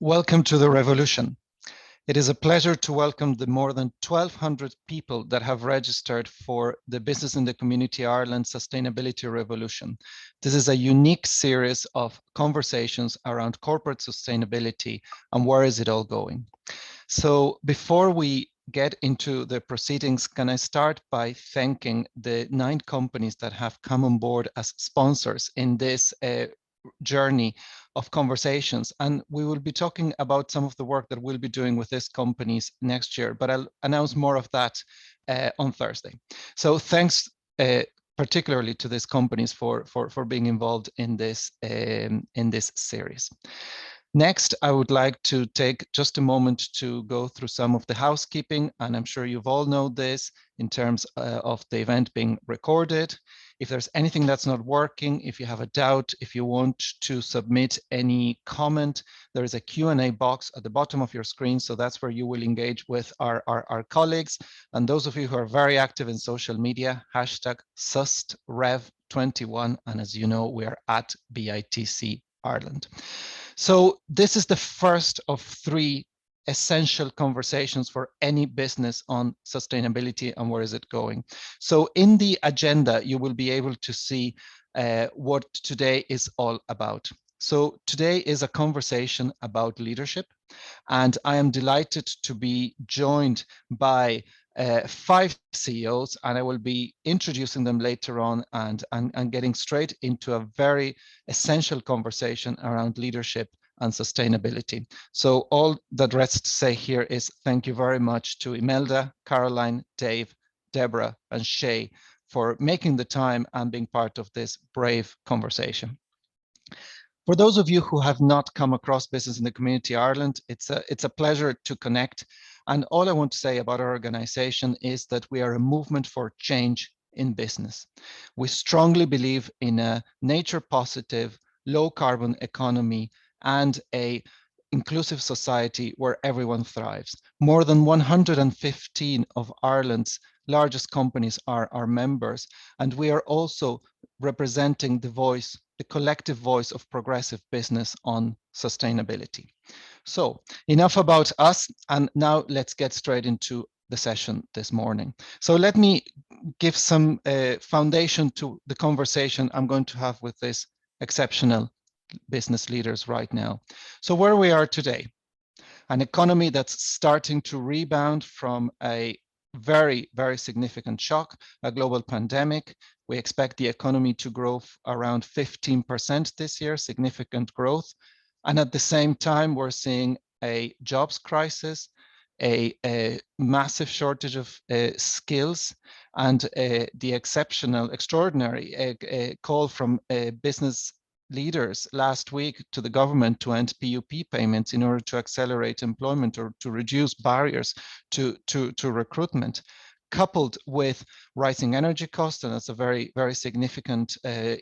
Welcome to the revolution. It is a pleasure to welcome the more than 1,200 people that have registered for the Business in the Community Ireland Sustainability Revolution. This is a unique series of conversations around corporate sustainability and where is it all going. So before we get into the proceedings, can I start by thanking the 9 companies that have come on board as sponsors in this journey of conversations. And we will be talking about some of the work that we'll be doing with these companies next year, but I'll announce more of that on Thursday. So thanks particularly to these companies for being involved in this series. Next, I would like to take just a moment to go through some of the housekeeping, and I'm sure you've all know this in terms of the event being recorded. If there's anything that's not working, if you have a doubt, if you want to submit any comment, there is a Q&A box at the bottom of your screen, so that's where you will engage with our colleagues. And those of you who are very active in social media, hashtag SustRev21, and as you know, we are at BITC Ireland. So this is the first of 3 essential conversations for any business on sustainability and where is it going. So in the agenda, you will be able to see what today is all about. So today is a conversation about leadership, and I am delighted to be joined by 5 CEOs, and I will be introducing them later on and getting straight into a very essential conversation around leadership and sustainability. So all that rests to say here is thank you very much to Imelda, Caroline, Dave, Deborah, and Shay for making the time and being part of this brave conversation. For those of you who have not come across Business in the Community Ireland, it's a pleasure to connect. And all I want to say about our organization is that we are a movement for change in business. We strongly believe in a nature positive, low carbon economy and a inclusive society where everyone thrives. More than 115 of Ireland's largest companies are our members, and we are also representing the voice, the collective voice of progressive business on sustainability. So enough about us, and now let's get straight into the session this morning. So let me give some foundation to the conversation I'm going to have with this exceptional business leaders right now. So where we are today, an economy that's starting to rebound from a very, very significant shock, a global pandemic. We expect the economy to grow around 15% this year, significant growth. And at the same time, we're seeing a jobs crisis, a massive shortage of skills, and the extraordinary call from business leaders last week to the government to end PUP payments in order to accelerate employment or to reduce barriers to recruitment, coupled with rising energy costs, and that's a very, very significant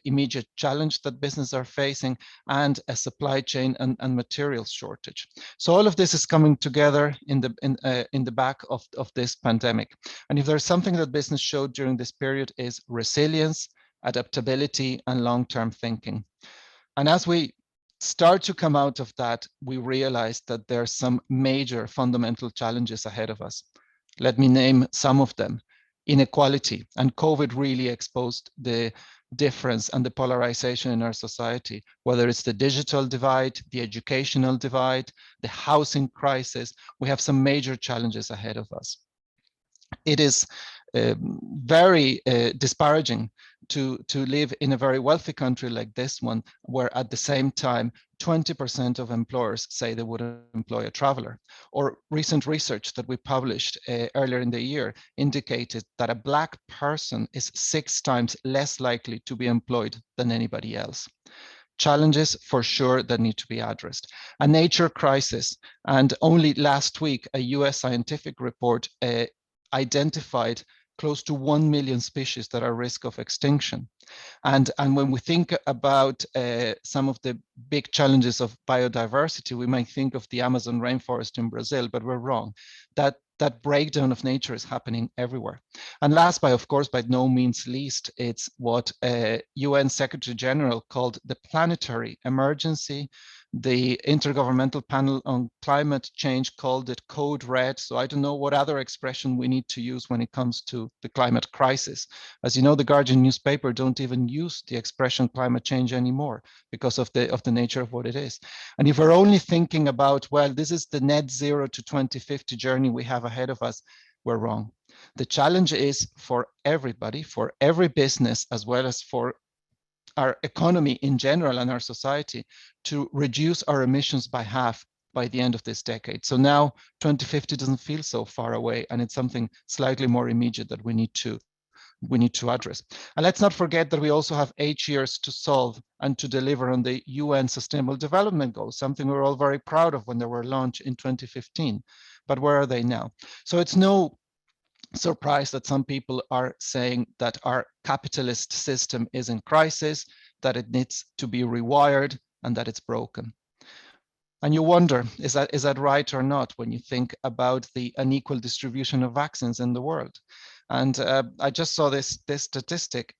immediate challenge that businesses are facing, and a supply chain and materials shortage. So all of this is coming together in the back of this pandemic. And if there's something that business showed during this period is resilience, adaptability, and long-term thinking. And as we start to come out of that, we realize that there are some major fundamental challenges ahead of us. Let me name some of them. Inequality, and COVID really exposed the difference and the polarization in our society, whether it's the digital divide, the educational divide, the housing crisis. We have some major challenges ahead of us. It is very disparaging to live in a very wealthy country like this one, where at the same time, 20% of employers say they would employ a traveler. Or recent research that we published earlier in the year indicated that a Black person is 6 times less likely to be employed than anybody else. Challenges for sure that need to be addressed. A nature crisis, and only last week, a US scientific report identified close to 1 million species that are at risk of extinction. And when we think about some of the big challenges of biodiversity, we might think of the Amazon rainforest in Brazil, but we're wrong. That breakdown of nature is happening everywhere. And last, of course, by no means least, it's what UN Secretary General called the planetary emergency The Intergovernmental Panel on Climate Change called it Code Red. So I don't know what other expression we need to use when it comes to the climate crisis. As you know, the Guardian newspaper don't even use the expression climate change anymore because of the nature of what it is. And if we're only thinking about, well, this is the net zero to 2050 journey we have ahead of us, we're wrong. The challenge is for everybody, for every business, as well as for our economy in general and our society, to reduce our emissions by half by the end of this decade. So now 2050 doesn't feel so far away, and it's something slightly more immediate that we need to address. And let's not forget that we also have 8 years to solve and to deliver on the UN Sustainable Development Goals, something we were all very proud of when they were launched in 2015. But where are they now? So it's no surprise that some people are saying that our capitalist system is in crisis, that it needs to be rewired, and that it's broken. And you wonder, is that right or not when you think about the unequal distribution of vaccines in the world? And I just saw this statistic.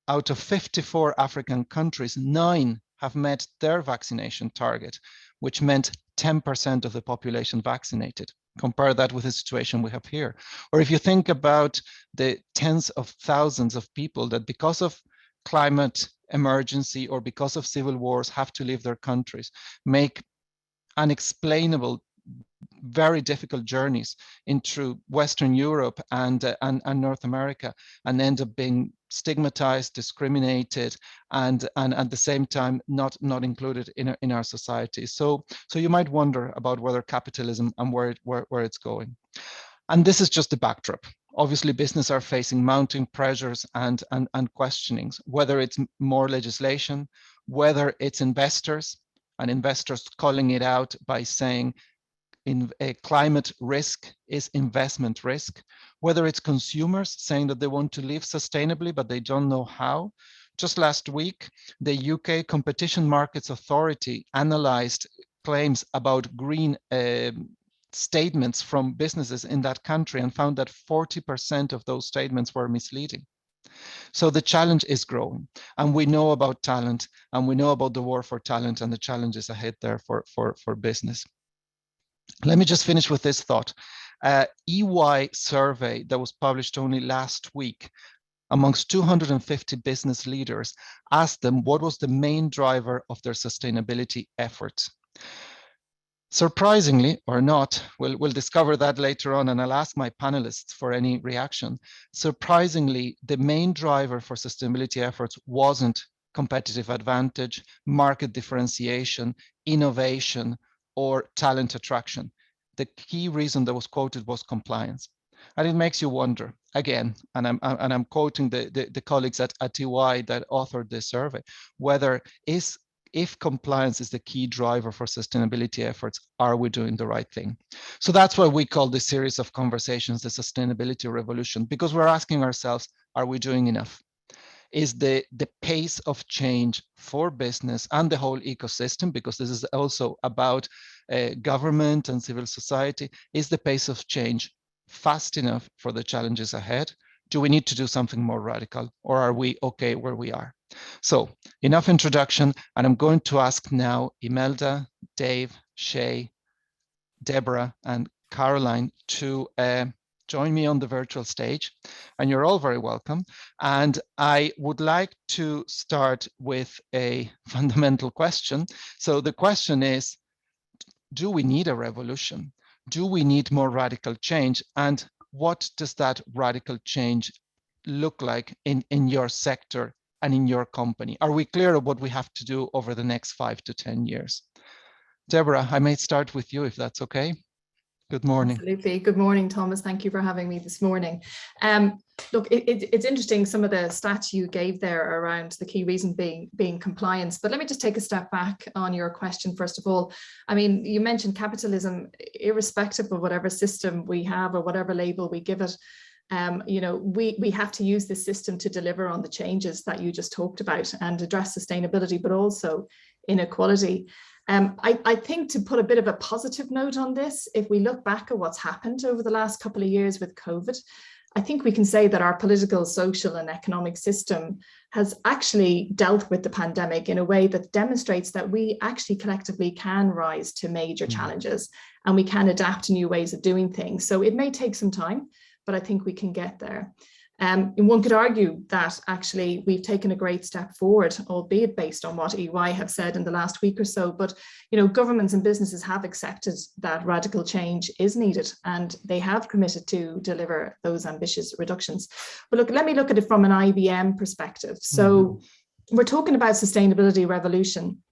Out of 54 African countries, 9 have met their vaccination target, which meant 10% of the population vaccinated. Compare that with the situation we have here. Or if you think about the tens of thousands of people that, because of climate emergency or because of civil wars, have to leave their countries, make unexplainable, very difficult journeys into Western Europe and North America, and end up being stigmatized, discriminated, and at the same time not included in our society. So you might wonder about whether capitalism and where it's going. And this is just the backdrop. Obviously, business are facing mounting pressures and questionings, whether it's more legislation, whether it's investors, and investors calling it out by saying in a climate risk is investment risk, whether it's consumers saying that they want to live sustainably, but they don't know how. Just last week, the UK Competition Markets Authority analyzed claims about green statements from businesses in that country and found that 40% of those statements were misleading. So the challenge is growing, and we know about talent, and we know about the war for talent and the challenges ahead there for business. Let me just finish with this thought. EY survey that was published only last week amongst 250 business leaders asked them what was the main driver of their sustainability efforts. Surprisingly or not, we'll discover that later on, and I'll ask my panelists for any reaction. Surprisingly, the main driver for sustainability efforts wasn't competitive advantage, market differentiation, innovation, or talent attraction. The key reason that was quoted was compliance. And it makes you wonder, again, and I'm quoting the colleagues at EY that authored this survey, whether if compliance is the key driver for sustainability efforts, are we doing the right thing? So that's why we call this series of conversations the Sustainability Revolution, because we're asking ourselves, are we doing enough? Is the pace of change for business and the whole ecosystem, because this is also about government and civil society, is the pace of change fast enough for the challenges ahead? Do we need to do something more radical, or are we okay where we are? So enough introduction, and I'm going to ask now Imelda, Dave, Shay, Deborah, and Caroline to join me on the virtual stage, and you're all very welcome. And I would like to start with a fundamental question. So the question is, do we need a revolution? Do we need more radical change? And what does that radical change look like in your sector and in your company? Are we clear of what we have to do over the next 5 to 10 years? Deborah, I may start with you if that's okay. Good morning. Absolutely. Good morning, Thomas. Thank you for having me this morning. Look, it's interesting, some of the stats you gave there around the key reason being compliance. But let me just take a step back on your question, first of all. I mean, you mentioned capitalism, irrespective of whatever system we have or whatever label we give it. You know, we have to use this system to deliver on the changes that you just talked about and address sustainability, but also inequality. I think, to put a bit of a positive note on this, if we look back at what's happened over the last couple of years with COVID, I think we can say that our political, social, and economic system has actually dealt with the pandemic in a way that demonstrates that we actually collectively can rise to major challenges, and we can adapt to new ways of doing things. So it may take some time, but I think we can get there. And one could argue that actually we've taken a great step forward, albeit based on what EY have said in the last week or so. But governments and businesses have accepted that radical change is needed, and they have committed to deliver those ambitious reductions. But look, let me look at it from an IBM perspective. So we're talking about sustainability revolution.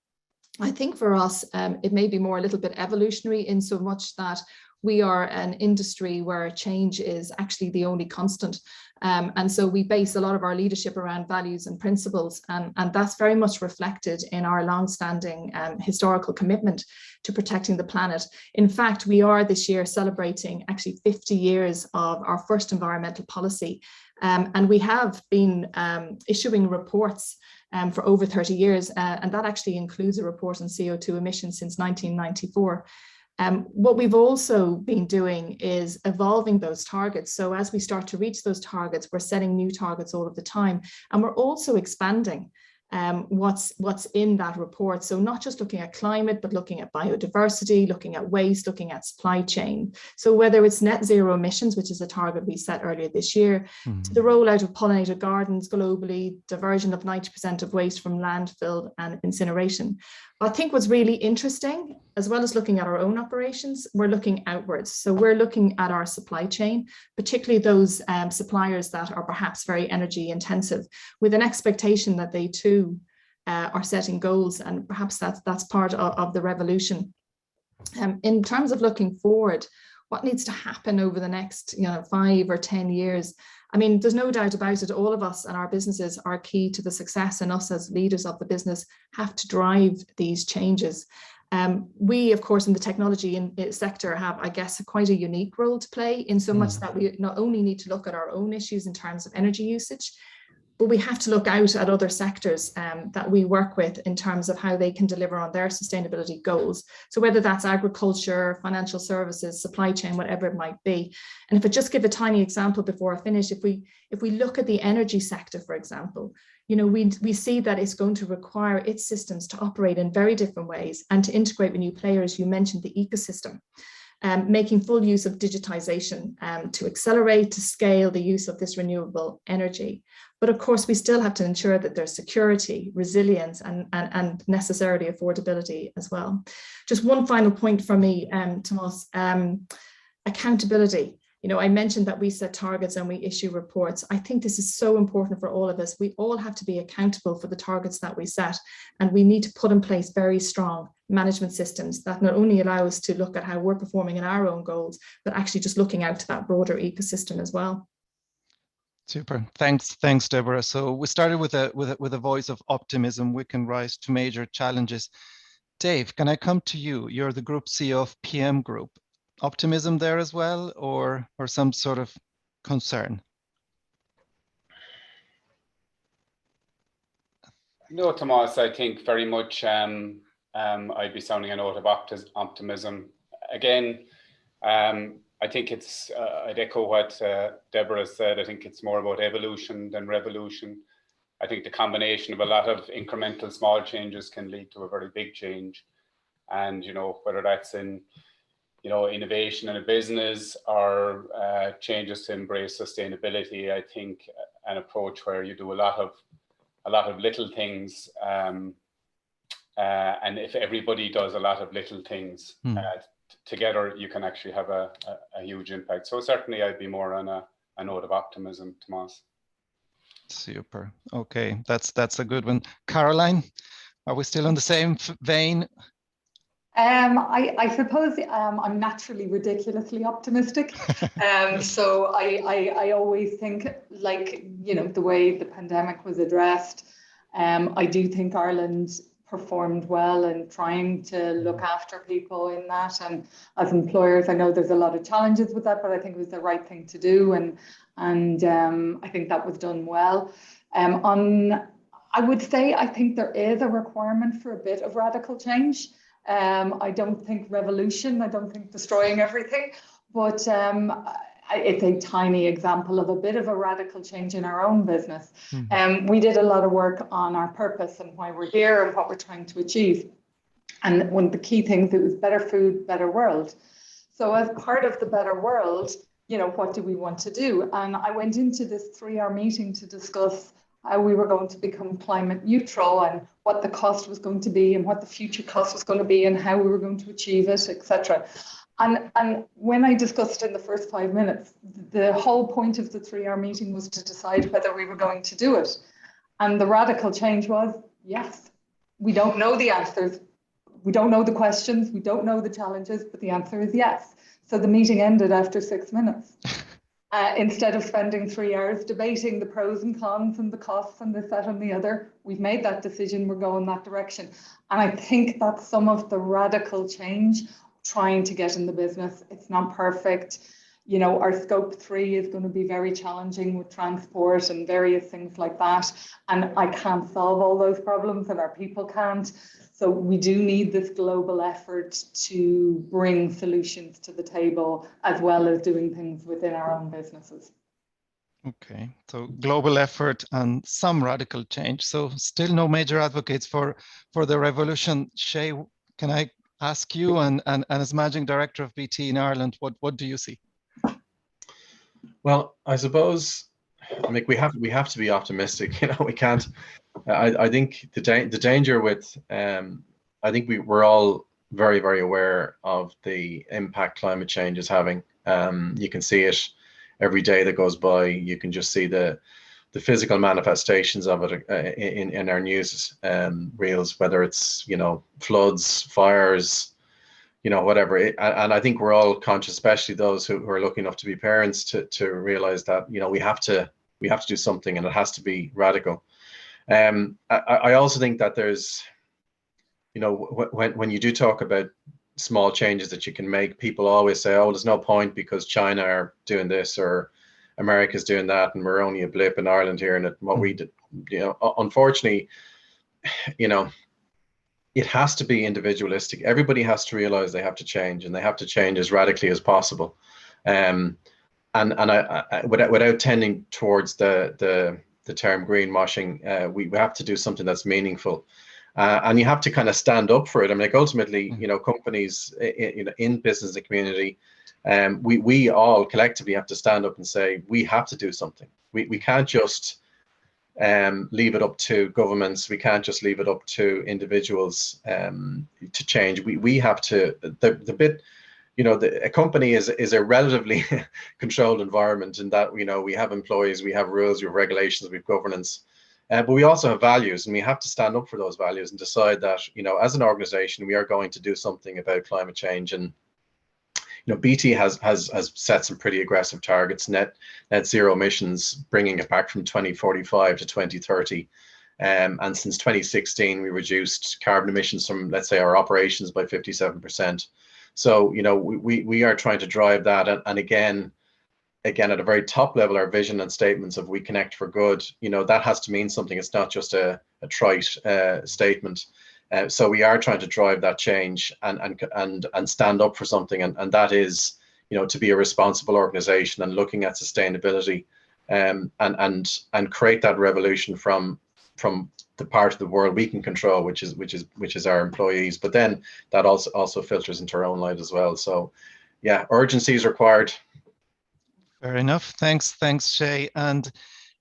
I think for us, it may be more a little bit evolutionary, in so much that we are an industry where change is actually the only constant. And so we base a lot of our leadership around values and principles, and that's very much reflected in our long-standing historical commitment to protecting the planet. In fact, we are this year celebrating actually 50 years of our first environmental policy, and we have been issuing reports for over 30 years, and that actually includes a report on CO2 emissions since 1994. What we've also been doing is evolving those targets. So as we start to reach those targets, we're setting new targets all of the time. And we're also expanding what's in that report. So not just looking at climate, but looking at biodiversity, looking at waste, looking at supply chain. So whether it's net zero emissions, which is a target we set earlier this year, to the rollout of pollinated gardens globally, diversion of 90% of waste from landfill and incineration. I think what's really interesting, as well as looking at our own operations, we're looking outwards. So we're looking at our supply chain, particularly those suppliers that are perhaps very energy intensive, with an expectation that they too are setting goals, and perhaps that's part of the revolution. In terms of looking forward, what needs to happen over the next 5 or 10 years? I mean, there's no doubt about it, all of us and our businesses are key to the success, and us as leaders of the business have to drive these changes. We, of course, in the technology sector have, I guess, quite a unique role to play, in so much that we not only need to look at our own issues in terms of energy usage, but we have to look out at other sectors that we work with in terms of how they can deliver on their sustainability goals. So whether that's agriculture, financial services, supply chain, whatever it might be. And if I just give a tiny example before I finish, if we look at the energy sector, for example, we see that it's going to require its systems to operate in very different ways and to integrate with new players. You mentioned the ecosystem. Making full use of digitization to accelerate, to scale the use of this renewable energy. But of course, we still have to ensure that there's security, resilience, and necessarily affordability as well. Just one final point from me, Tomas, accountability. I mentioned that we set targets and we issue reports. I think this is so important for all of us. We all have to be accountable for the targets that we set, and we need to put in place very strong management systems that not only allow us to look at how we're performing in our own goals, but actually just looking out to that broader ecosystem as well. Super. Thanks, Deborah. So we started with a voice of optimism. We can rise to major challenges. Dave, can I come to you? You're the Group CEO of PM Group. Optimism there as well, or some sort of concern? No, Tomas, I think very much I'd be sounding a note of optimism. Again, I think I'd echo what Deborah said. I think it's more about evolution than revolution. I think the combination of a lot of incremental small changes can lead to a very big change. And, whether that's in innovation in a business or changes to embrace sustainability, I think an approach where you do a lot of little things, and if everybody does a lot of little things together, you can actually have a huge impact. So certainly I'd be more on a note of optimism, Tomas. Super. Okay, that's a good one. Caroline, are we still on the same vein? I suppose I'm naturally ridiculously optimistic. So I always think, the way the pandemic was addressed, I do think Ireland performed well in trying to look after people in that. And as employers, I know there's a lot of challenges with that, but I think it was the right thing to do. And I think that was done well. I would say I think there is a requirement for a bit of radical change. I don't think revolution, I don't think destroying everything, but it's a tiny example of a bit of a radical change in our own business. We did a lot of work on our purpose and why we're here and what we're trying to achieve. And one of the key things, it was better food, better world. So as part of the better world, you know, what do we want to do? And I went into this 3-hour meeting to discuss how we were going to become climate neutral and what the cost was going to be and what the future cost was going to be and how we were going to achieve it, etc. And when I discussed it in the first 5 minutes, the whole point of the 3-hour meeting was to decide whether we were going to do it. And the radical change was, yes, we don't know the answers. We don't know the questions. We don't know the challenges, but the answer is yes. So the meeting ended after 6 minutes. Instead of spending 3 hours debating the pros and cons and the costs and this, that, and the other, we've made that decision, we're going that direction. And I think that's some of the radical change trying to get in the business. It's not perfect. You know, our scope 3 is going to be very challenging with transport and various things like that. And I can't solve all those problems and our people can't. So we do need this global effort to bring solutions to the table, as well as doing things within our own businesses. Okay, so global effort and some radical change. So still no major advocates for the revolution. Shay, can I ask you, and as managing director of BT in Ireland, what do you see? Well, I suppose, I mean, we have to be optimistic. You know, we can't. I think the danger with, I think we're all very, very aware of the impact climate change is having. You can see it every day that goes by. You can just see the physical manifestations of it in our news reels, whether it's, you know, floods, fires, you know, whatever. And I think we're all conscious, especially those who are lucky enough to be parents, to realize that, you know, we have to do something, and it has to be radical. I also think that there's, you know, when you do talk about small changes that you can make, people always say, oh, there's no point because China are doing this or America's doing that, and we're only a blip in Ireland here, and what we did, you know, unfortunately, you know, it has to be individualistic. Everybody has to realize they have to change, and they have to change as radically as possible. And I without tending towards the term greenwashing, we have to do something that's meaningful, and you have to kind of stand up for it. I mean, like, ultimately, you know, companies in business and community, we all collectively have to stand up and say we have to do something. We can't just leave it up to governments. We can't just leave it up to individuals to change. We have to, the bit, you know, a company is a relatively controlled environment in that, you know, we have employees, we have rules, we have regulations, we have governance, but we also have values, and we have to stand up for those values and decide that, you know, as an organization, we are going to do something about climate change. And, you know, BT has set some pretty aggressive targets, net zero emissions, bringing it back from 2045 to 2030. And since 2016, we reduced carbon emissions from, let's say, our operations by 57%. So, you know, we are trying to drive that. And again, at a very top level, our vision and statements of "We Connect for Good," you know, that has to mean something. It's not just a trite statement. So we are trying to drive that change and stand up for something. And that is, you know, to be a responsible organization and looking at sustainability, and create that revolution from the part of the world we can control, which is our employees. But then that also filters into our own lives as well. So yeah, urgency is required. Fair enough. Thanks, Shay. And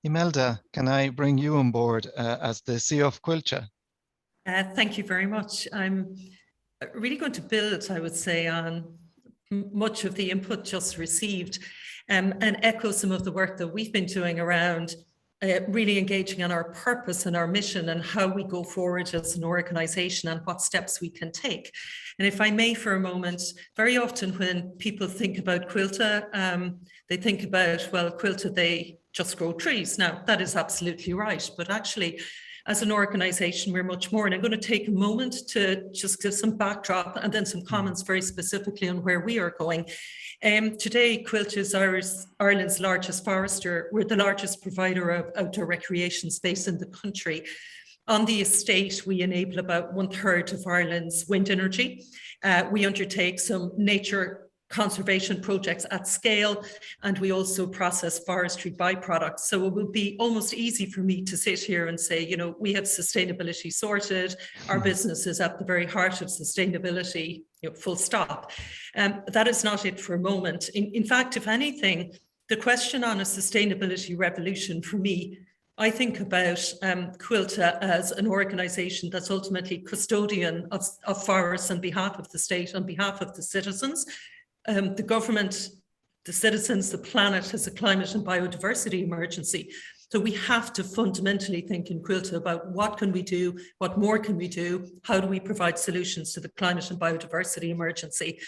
Imelda, can I bring you on board as the CEO of Coillte? Thank you very much. I'm really going to build, I would say, on much of the input just received, and echo some of the work that we've been doing around really engaging on our purpose and our mission and how we go forward as an organisation and what steps we can take. And if I may for a moment, very often when people think about Coillte, they think about, well, Coillte, they just grow trees. Now, that is absolutely right. But actually, as an organisation, we're much more. And I'm going to take a moment to just give some backdrop and then some comments very specifically on where we are going. Today, Coillte is Ireland's largest forester. We're the largest provider of outdoor recreation space in the country. On the estate, we enable about 1/3 of Ireland's wind energy. We undertake some nature conservation projects at scale, and we also process forestry byproducts. So it would be almost easy for me to sit here and say, you know, we have sustainability sorted, our business is at the very heart of sustainability, you know, full stop. That is not it for a moment. In fact, if anything, the question on a sustainability revolution for me, I think about Coillte as an organisation that's ultimately custodian of forests on behalf of the state, on behalf of the citizens. The government, the citizens, the planet has a climate and biodiversity emergency. So we have to fundamentally think in Coillte about what can we do, what more can we do, how do we provide solutions to the climate and biodiversity emergency.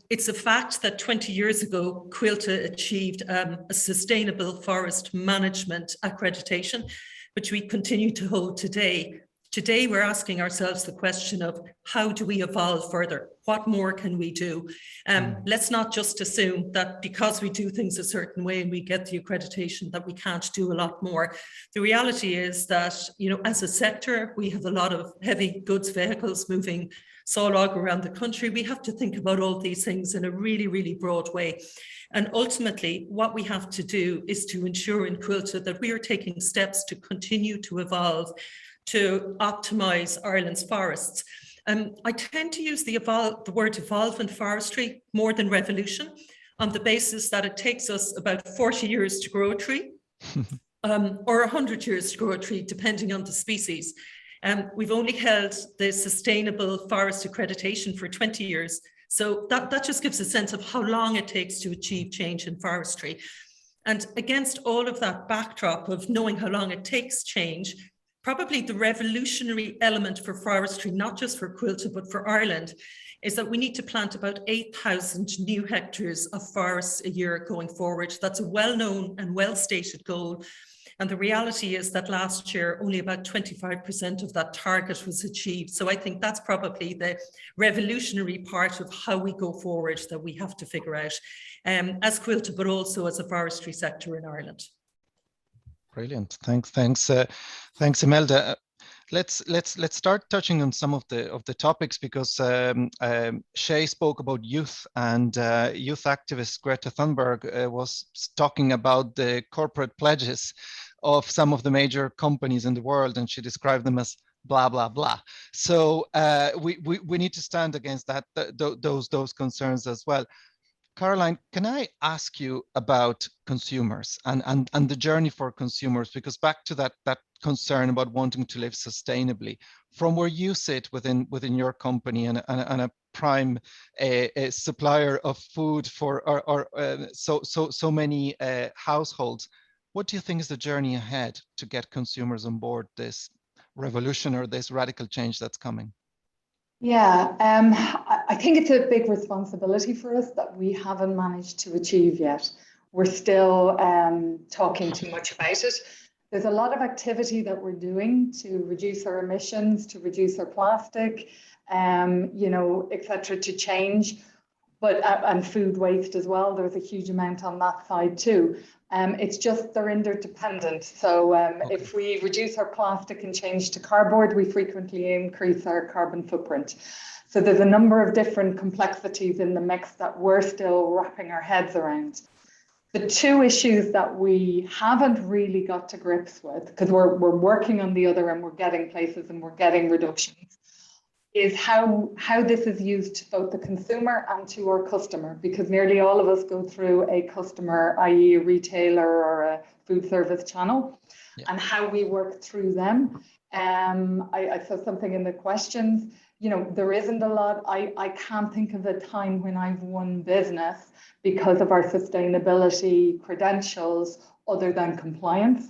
It's a fact that 20 years ago, Coillte achieved a sustainable forest management accreditation, which we continue to hold today. Today, we're asking ourselves the question of how do we evolve further? What more can we do? Let's not just assume that because we do things a certain way and we get the accreditation that we can't do a lot more. The reality is that, you know, as a sector, we have a lot of heavy goods vehicles moving sawlog around the country. We have to think about all these things in a really, really broad way. And ultimately, what we have to do is to ensure in Coillte that we are taking steps to continue to evolve, to optimise Ireland's forests. I tend to use the word evolve in forestry more than revolution, on the basis that it takes us about 40 years to grow a tree, or 100 years to grow a tree, depending on the species. We've only held the Sustainable Forest Accreditation for 20 years. So that just gives a sense of how long it takes to achieve change in forestry. And against all of that backdrop of knowing how long it takes change, probably the revolutionary element for forestry, not just for Coillte, but for Ireland, is that we need to plant about 8,000 new hectares of forests a year going forward. That's a well-known and well-stated goal. And the reality is that last year, only about 25% of that target was achieved. So I think that's probably the revolutionary part of how we go forward that we have to figure out as Coillte, but also as a forestry sector in Ireland. Brilliant. Thanks, Imelda. Let's start touching on some of the topics, because Shay spoke about youth, and youth activist Greta Thunberg was talking about the corporate pledges of some of the major companies in the world, and she described them as blah blah blah. So we need to stand against those concerns as well. Caroline, can I ask you about consumers and the journey for consumers? Because back to that concern about wanting to live sustainably, from where you sit within your company and a prime supplier of food for so many households, what do you think is the journey ahead to get consumers on board this revolution or this radical change that's coming? Yeah, I think it's a big responsibility for us that we haven't managed to achieve yet. We're still talking too much about it. There's a lot of activity that we're doing to reduce our emissions, to reduce our plastic, you know, etc., to change, but and food waste as well. There's a huge amount on that side too. It's just they're interdependent. So if we reduce our plastic and change to cardboard, we frequently increase our carbon footprint. So there's a number of different complexities in the mix that we're still wrapping our heads around. The two issues that we haven't really got to grips with, because we're working on the other and we're getting places and we're getting reductions, is how this is used to both the consumer and to our customer, because nearly all of us go through a customer, i.e. a retailer or a food service channel, and how we work through them. I saw something in the questions, you know, there isn't a lot. I can't think of a time when I've won business because of our sustainability credentials other than compliance.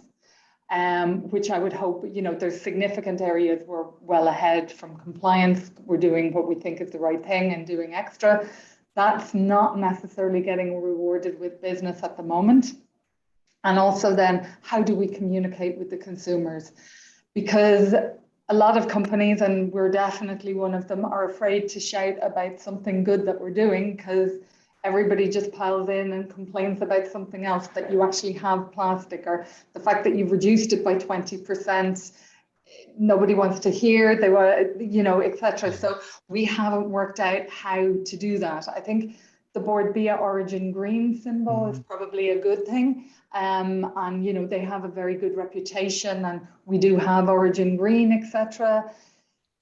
Which I would hope, you know, there's significant areas we're well ahead from compliance. We're doing what we think is the right thing and doing extra. That's not necessarily getting rewarded with business at the moment. And also then, how do we communicate with the consumers? Because a lot of companies, and we're definitely one of them, are afraid to shout about something good that we're doing because everybody just piles in and complains about something else, that you actually have plastic, or the fact that you've reduced it by 20%. Nobody wants to hear, they were, you know, etc. So we haven't worked out how to do that. I think the board be a origin green symbol is probably a good thing. And they have a very good reputation, and we do have origin green, etc.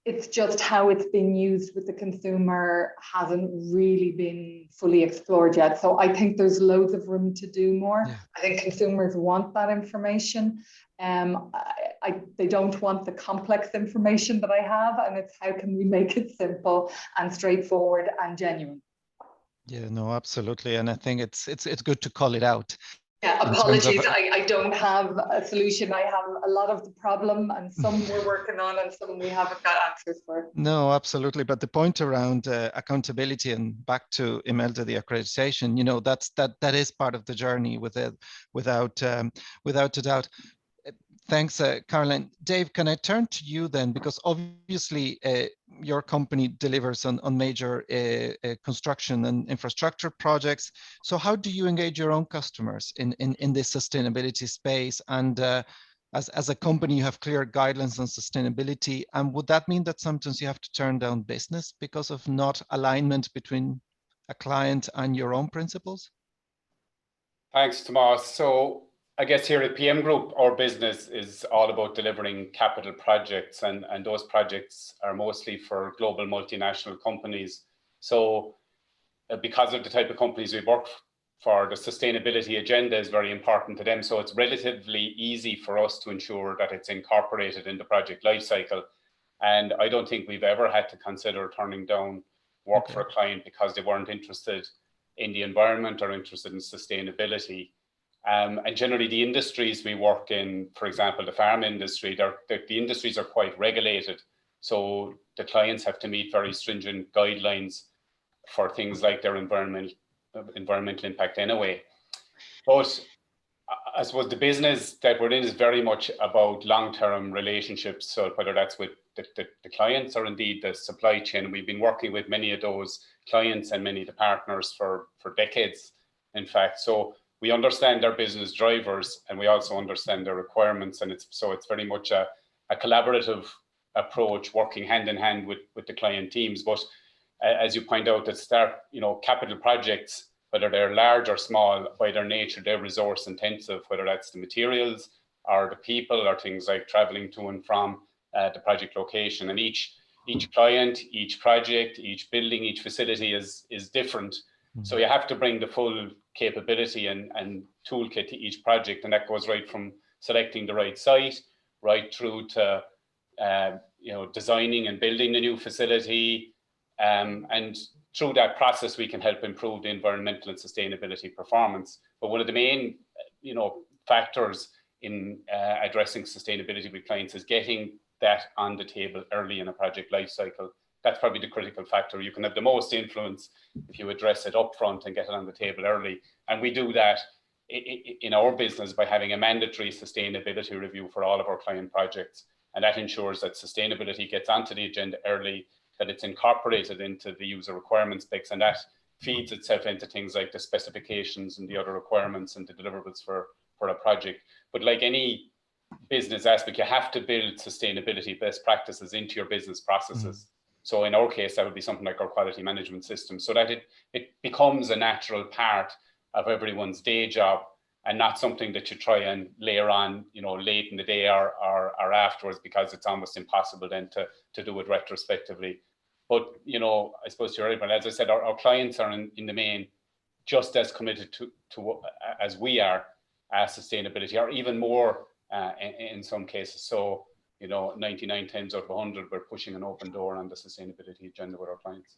It's just how it's been used with the consumer hasn't really been fully explored yet. So I think there's loads of room to do more. Yeah. I think consumers want that information. They don't want the complex information that I have, and it's how can we make it simple and straightforward and genuine. Yeah, no, absolutely. And I think it's good to call it out. Yeah, apologies. I don't have a solution. I have a lot of the problem, and some we're working on and some we haven't got answers for. No, absolutely. But the point around accountability, and back to Imelda, the accreditation, that is part of the journey without a doubt. Thanks, Caroline. Dave, can I turn to you then? Because obviously your company delivers on major construction and infrastructure projects. So how do you engage your own customers in this sustainability space? And as a company, you have clear guidelines on sustainability. And would that mean that sometimes you have to turn down business because of not alignment between a client and your own principles? Thanks, Tomas. So I guess here at PM Group, our business is all about delivering capital projects, and those projects are mostly for global multinational companies. So because of the type of companies we work for, the sustainability agenda is very important to them. So it's relatively easy for us to ensure that it's incorporated in the project lifecycle. And I don't think we've ever had to consider turning down work for a client because they weren't interested in the environment or interested in sustainability. And generally the industries we work in, for example, the farm industry, the industries are quite regulated. So the clients have to meet very stringent guidelines for things like their environmental impact anyway. But I suppose the business that we're in is very much about long-term relationships. So whether that's with the clients or indeed the supply chain, we've been working with many of those clients and many of the partners for decades, in fact. So we understand their business drivers, and we also understand their requirements. And it's very much a collaborative approach, working hand in hand with the client teams. But as you point out, capital projects, whether they're large or small, by their nature, they're resource intensive, whether that's the materials or the people or things like traveling to and from the project location. And each client, each project, each building, each facility is different. Mm-hmm. So you have to bring the full capability and toolkit to each project, and that goes right from selecting the right site, right through to designing and building the new facility, and through that process we can help improve the environmental and sustainability performance. But one of the main factors in addressing sustainability with clients is getting that on the table early in a project life cycle. That's probably the critical factor. You can have the most influence if you address it up front and get it on the table early. And we do that in our business by having a mandatory sustainability review for all of our client projects. And that ensures that sustainability gets onto the agenda early, that it's incorporated into the user requirement specs, and that feeds itself into things like the specifications and the other requirements and the deliverables for a project. But like any business aspect, you have to build sustainability best practices into your business processes. Mm. So in our case, that would be something like our quality management system, so that it becomes a natural part of everyone's day job and not something that you try and layer on, late in the day or afterwards, because it's almost impossible then to do it retrospectively. But, I suppose you're right, but as I said, our clients are in the main just as committed to as we are sustainability, or even more in some cases. So, 99 times out of 100, we're pushing an open door on the sustainability agenda with our clients.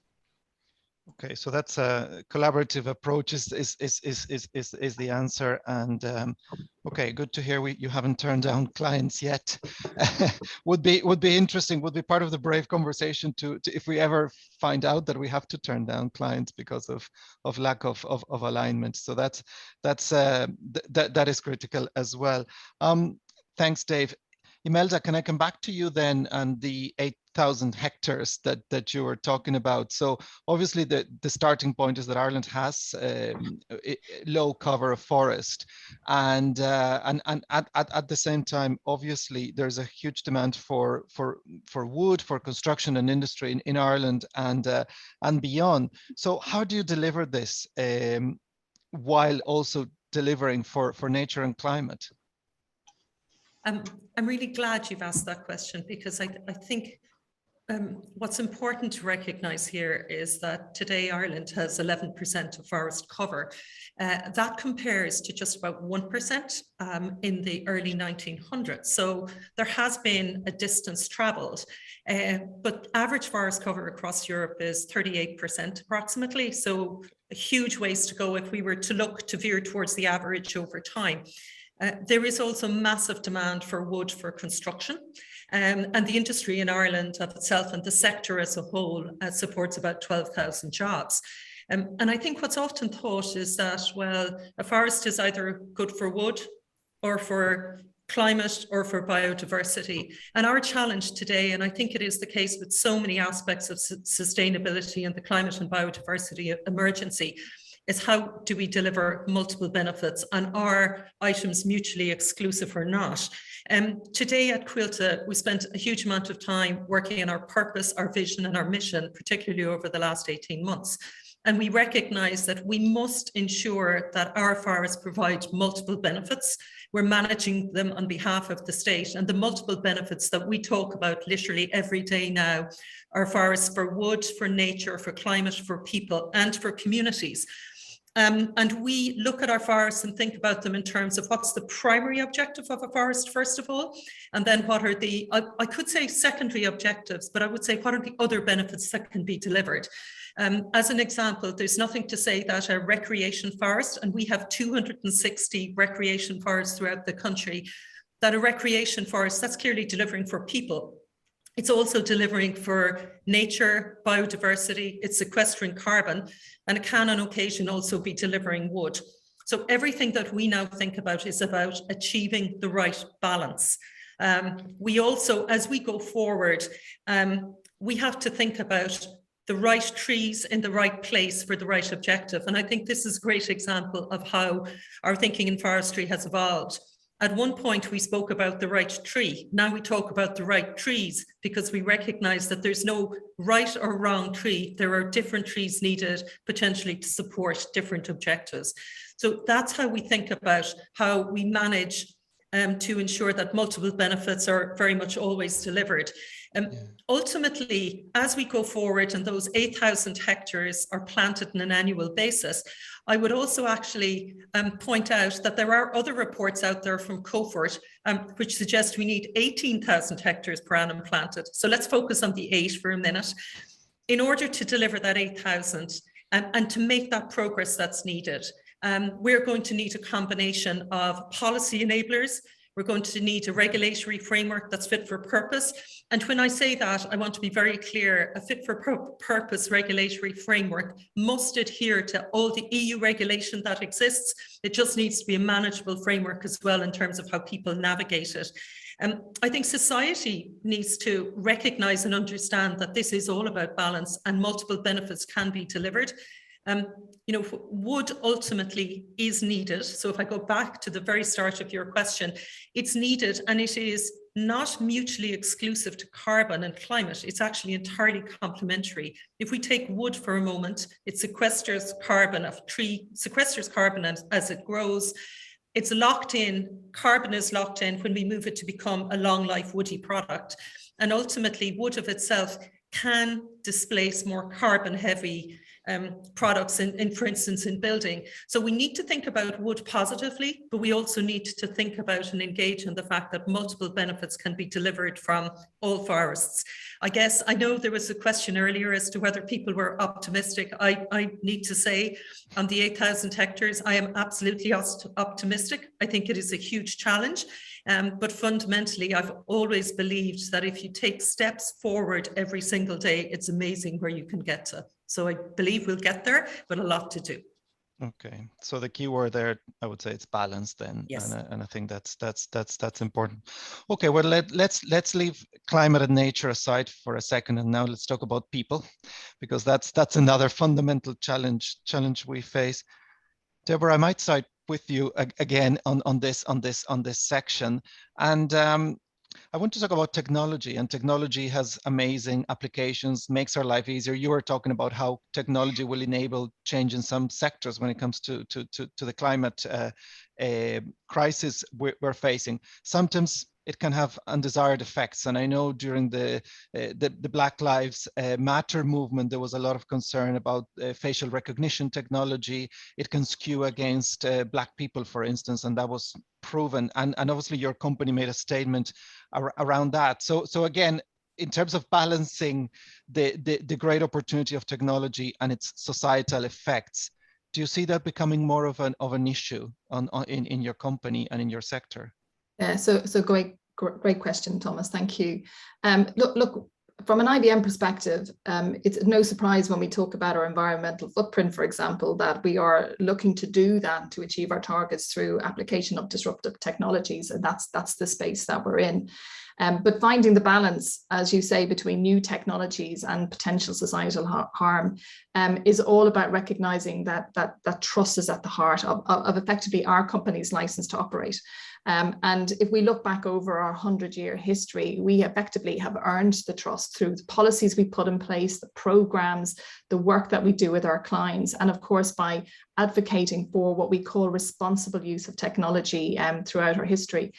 Okay, so that's a collaborative approach is the answer. And okay, good to hear you haven't turned down clients yet. would be interesting, would be part of the brave conversation to if we ever find out that we have to turn down clients because of lack of alignment. So that is critical as well. Thanks, Dave. Imelda, can I come back to you then on the 8,000 hectares that you were talking about? So obviously the starting point is that Ireland has low cover of forest, and at the same time, obviously there's a huge demand for wood, for construction and industry in Ireland and beyond. So how do you deliver this while also delivering for nature and climate? I'm really glad you've asked that question, because I think what's important to recognise here is that today Ireland has 11% of forest cover. That compares to just about 1% in the early 1900s. So there has been a distance travelled, but average forest cover across Europe is 38% approximately. So a huge ways to go if we were to look to veer towards the average over time. There is also massive demand for wood for construction, and the industry in Ireland of itself and the sector as a whole supports about 12,000 jobs. And I think what's often thought is that, well, a forest is either good for wood or for climate or for biodiversity. And our challenge today, and I think it is the case with so many aspects of sustainability and the climate and biodiversity emergency, is how do we deliver multiple benefits, and are items mutually exclusive or not? Today at Coillte, we spent a huge amount of time working on our purpose, our vision and our mission, particularly over the last 18 months. And we recognise that we must ensure that our forests provide multiple benefits. We're managing them on behalf of the state, and the multiple benefits that we talk about literally every day now are forests for wood, for nature, for climate, for people and for communities. And we look at our forests and think about them in terms of what's the primary objective of a forest, first of all, and then what are the, I could say secondary objectives, but I would say what are the other benefits that can be delivered. As an example, there's nothing to say that a recreation forest, and we have 260 recreation forests throughout the country, that a recreation forest, that's clearly delivering for people. It's also delivering for nature, biodiversity, it's sequestering carbon, and it can on occasion also be delivering wood. So everything that we now think about is about achieving the right balance. We also, as we go forward, we have to think about the right trees in the right place for the right objective. And I think this is a great example of how our thinking in forestry has evolved. At one point, we spoke about the right tree. Now we talk about the right trees, because we recognize that there's no right or wrong tree. There are different trees needed potentially to support different objectives. So that's how we think about how we manage to ensure that multiple benefits are very much always delivered. Ultimately, as we go forward and those 8,000 hectares are planted on an annual basis, I would also actually point out that there are other reports out there from Coillte which suggest we need 18,000 hectares per annum planted. So let's focus on the 8 for a minute. In order to deliver that 8,000 and to make that progress that's needed, we're going to need a combination of policy enablers. We're going to need a regulatory framework that's fit for purpose. And when I say that, I want to be very clear, a fit for purpose regulatory framework must adhere to all the EU regulation that exists. It just needs to be a manageable framework as well in terms of how people navigate it. I think society needs to recognise and understand that this is all about balance and multiple benefits can be delivered. You know, wood ultimately is needed. So if I go back to the very start of your question, it's needed, and it is not mutually exclusive to carbon and climate. It's actually entirely complementary. If we take wood for a moment, it sequesters carbon as it grows. It's locked in, carbon is locked in when we move it to become a long life woody product. And ultimately wood of itself can displace more carbon heavy products for instance, in building. So we need to think about wood positively, but we also need to think about and engage in the fact that multiple benefits can be delivered from all forests. I guess, I know there was a question earlier as to whether people were optimistic. I need to say on the 8,000 hectares, I am absolutely optimistic. I think it is a huge challenge. But fundamentally, I've always believed that if you take steps forward every single day, it's amazing where you can get to. So I believe we'll get there, but a lot to do. Okay, so the key word there, I would say, it's balance then, Yes. and I think that's important. Okay, well let's leave climate and nature aside for a second, and now let's talk about people, because that's another fundamental challenge we face. Deborah, I might start with you again on this section, and I want to talk about technology, and technology has amazing applications, makes our life easier. You were talking about how technology will enable change in some sectors when it comes to the climate crisis we're facing. Sometimes it can have undesired effects, and I know during the Black Lives Matter movement, there was a lot of concern about facial recognition technology. It can skew against Black people, for instance, and that was proven. And obviously, your company made a statement around that. So again, in terms of balancing the great opportunity of technology and its societal effects, do you see that becoming more of an issue in your company and in your sector? Yeah, so great question, Thomas. Thank you. Look, from an IBM perspective, it's no surprise when we talk about our environmental footprint, for example, that we are looking to do that to achieve our targets through application of disruptive technologies, and that's the space that we're in. But finding the balance, as you say, between new technologies and potential societal harm is all about recognizing that trust is at the heart of effectively our company's license to operate. And if we look back over our 100-year history, we effectively have earned the trust through the policies we put in place, the programs, the work that we do with our clients, and of course by advocating for what we call responsible use of technology throughout our history.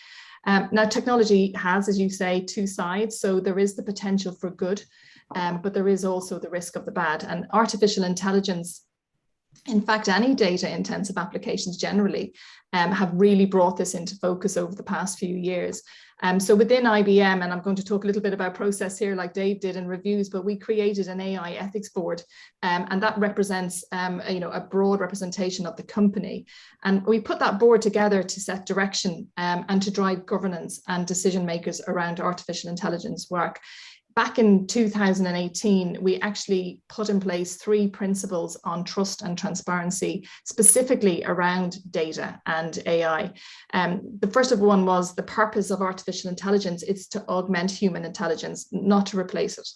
Now, technology has, as you say, two sides. So there is the potential for good, but there is also the risk of the bad. And artificial intelligence, in fact, any data-intensive applications generally have really brought this into focus over the past few years. So within IBM, and I'm going to talk a little bit about process here like Dave did in reviews, but we created an AI ethics board, and that represents a broad representation of the company. And we put that board together to set direction and to drive governance and decision makers around artificial intelligence work. Back in 2018, we actually put in place 3 principles on trust and transparency, specifically around data and AI. The first one was the purpose of artificial intelligence is to augment human intelligence, not to replace it.